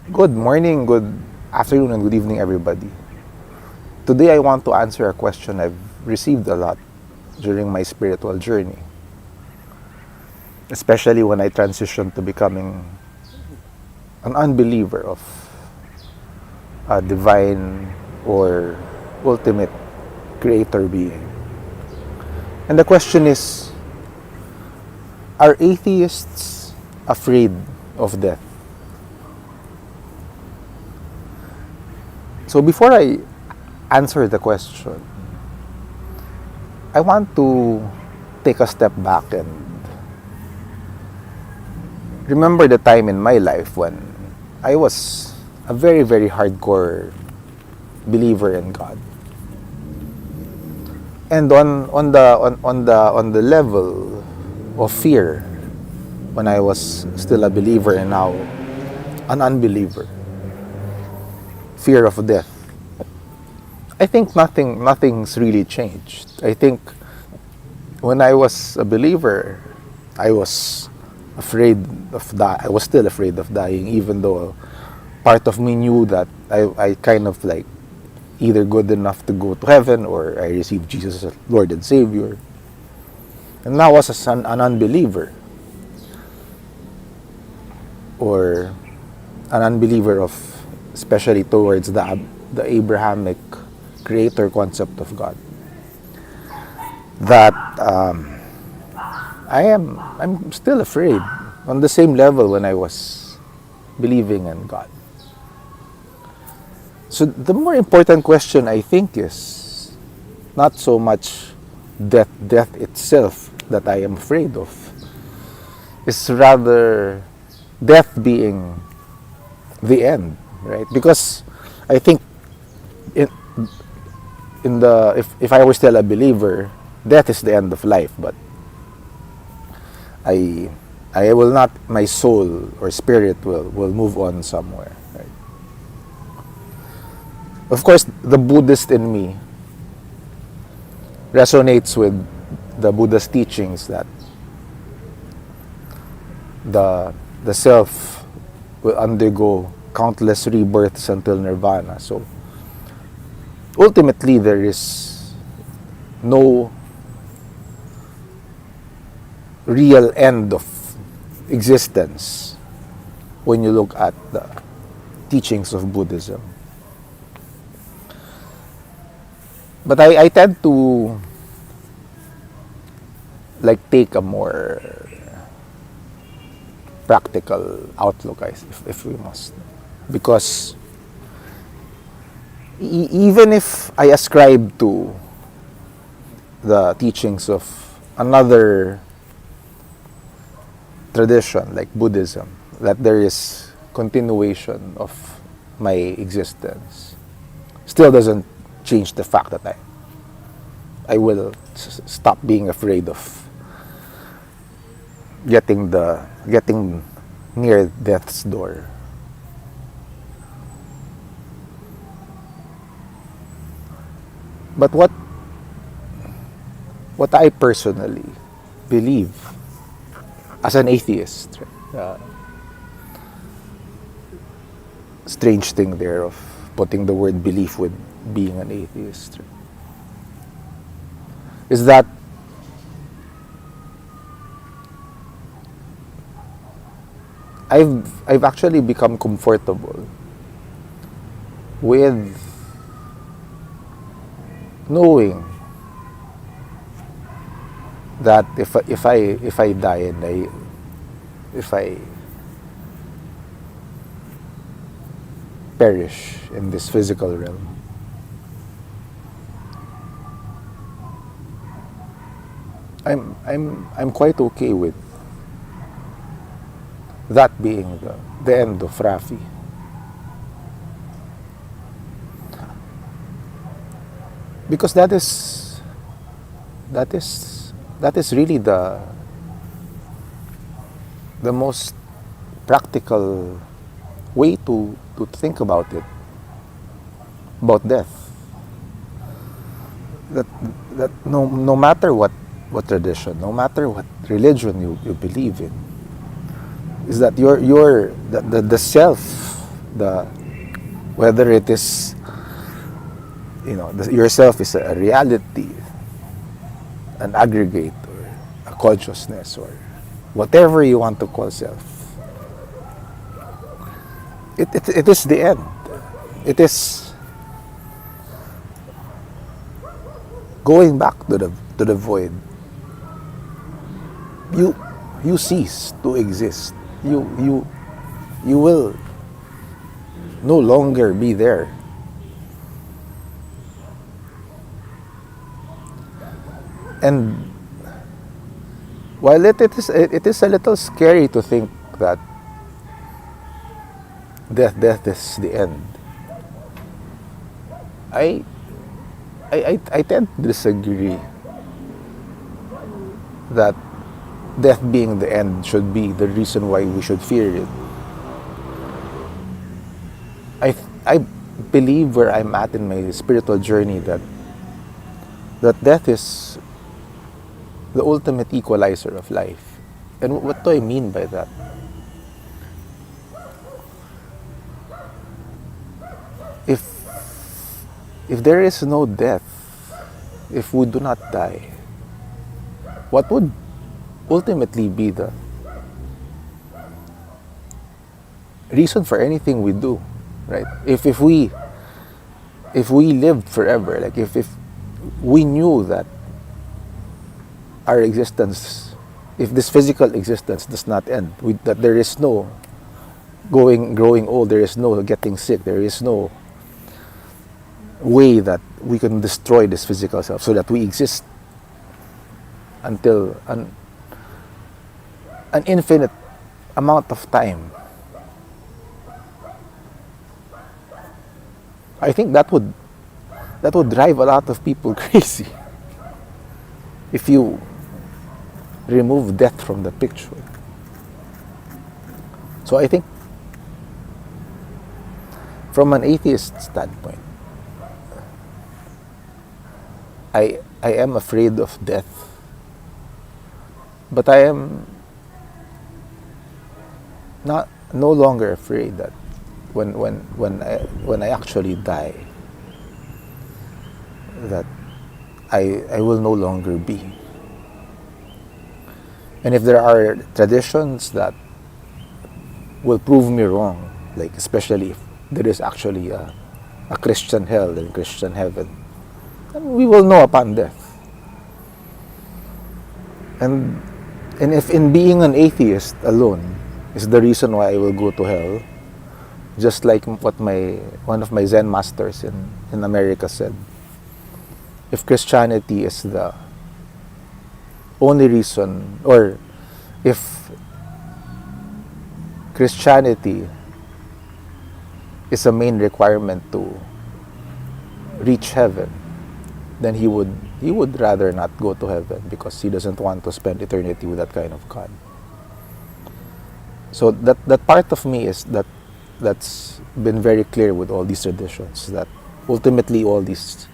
Good morning, good afternoon, and good evening, everybody. Today, I want to answer a question I've received a lot during my spiritual journey, especially when I transitioned to becoming an unbeliever of a divine or ultimate creator being. And the question is, are atheists afraid of death? So before I answer the question, I want to take a step back and remember the time in my life when I was a very, very hardcore believer in God. And on the level of fear, when I was still a believer and now an unbeliever, fear of death, I think nothing's really changed. I think when I was a believer, I was afraid of I was still afraid of dying, even though part of me knew that I kind of like either good enough to go to heaven or I received Jesus as Lord and Savior. And now as an unbeliever, or an unbeliever of, especially towards the Abrahamic creator concept of God, that I'm still afraid on the same level when I was believing in God. So the more important question, I think, is not so much death itself that I am afraid of, is rather death being the end, right? Because I think in if I were still a believer, death is the end of life, but I I will not, my soul or spirit will move on somewhere, right? Of course, the Buddhist in me resonates with the Buddha's teachings that the self will undergo countless rebirths until nirvana. So ultimately, there is no real end of existence when you look at the teachings of Buddhism. But I tend to like take a more practical outlook, if we must, because even if I ascribe to the teachings of another tradition like Buddhism, that there is continuation of my existence, still doesn't change the fact that I will stop being afraid of getting near death's door. But what I personally believe as an atheist, strange thing there of putting the word belief with being an atheist, is that I've actually become comfortable with knowing that if I die and if I perish in this physical realm, I'm quite okay with that being the end of Raffy. Because that is really the most practical way to think about it, about death. That no matter what tradition, no matter what religion you believe in, is that the self the whether it is, yourself is a reality, an aggregate, or a consciousness, or whatever you want to call self. It is the end. It is going back to the void. You cease to exist. You will no longer be there. And while it is a little scary to think that death is the end, I tend to disagree that death being the end should be the reason why we should fear it. I believe where I'm at in my spiritual journey that death is the ultimate equalizer of life. And what do I mean by that? If there is no death, if we do not die, what would ultimately be the reason for anything we do, right? If we lived forever, like if we knew that our existence, if this physical existence does not end, that there is no growing old, there is no getting sick, there is no way that we can destroy this physical self, so that we exist until an infinite amount of time. I think that would drive a lot of people crazy if you remove death from the picture. So I think from an atheist standpoint, I am afraid of death, but I am no longer afraid that when I actually die, that I will no longer be. And if there are traditions that will prove me wrong, like especially if there is actually a Christian hell and Christian heaven, then we will know upon death. And if in being an atheist alone is the reason why I will go to hell, just like what one of my Zen masters in America said, if Christianity is the only reason, or if Christianity is a main requirement to reach heaven, then he would rather not go to heaven, because he doesn't want to spend eternity with that kind of God. So that part of me that's been very clear with all these traditions, that ultimately all these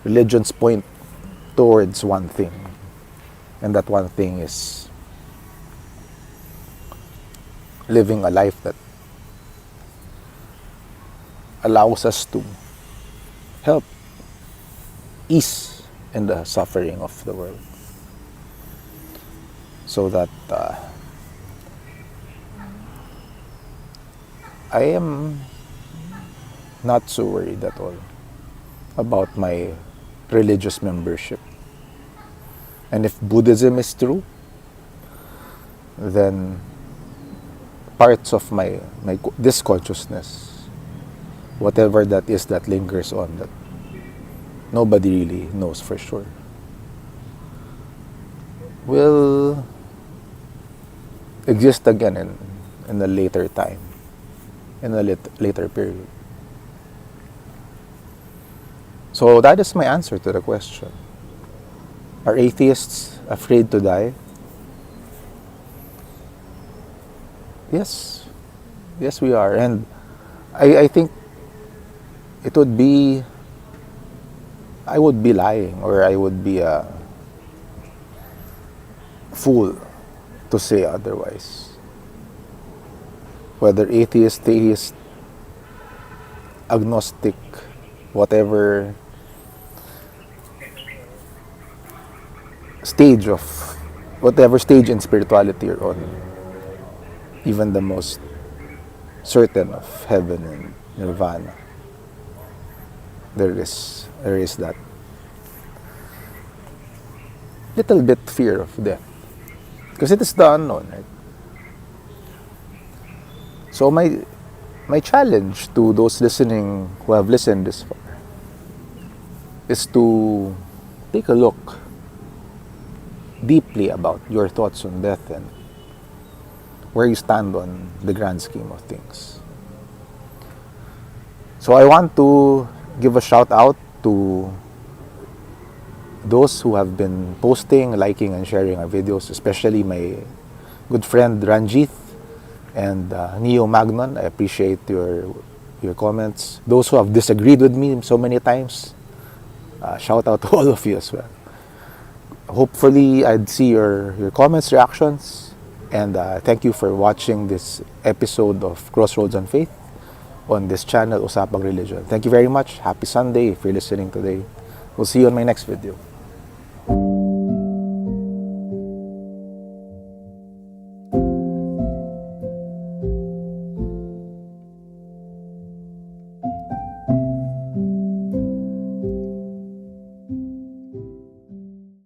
religions point towards one thing, and that one thing is living a life that allows us to help ease in the suffering of the world, so that I am not so worried at all about my religious membership. And if Buddhism is true, then parts of this consciousness, whatever that is that lingers on, that nobody really knows for sure, will exist again in a later time, in a later period. So that is my answer to the question. Are atheists afraid to die? Yes. Yes, we are. And I think I would be lying, or I would be a fool to say otherwise. Whether atheist, theist, agnostic, whatever stage of, whatever stage in spirituality you're on, even the most certain of heaven and nirvana, there is that little bit fear of death, because it is the unknown, right? So my challenge to those listening who have listened this far is to take a look deeply about your thoughts on death and where you stand on the grand scheme of things. So I want to give a shout out to those who have been posting, liking, and sharing our videos, especially my good friend Ranjit and Neo Magnon. I appreciate your comments. Those who have disagreed with me so many times, shout out to all of you as well. Hopefully, I'd see your comments, reactions, and thank you for watching this episode of Crossroads on Faith on this channel, Usapang Religion. Thank you very much. Happy Sunday if you're listening today. We'll see you on my next video.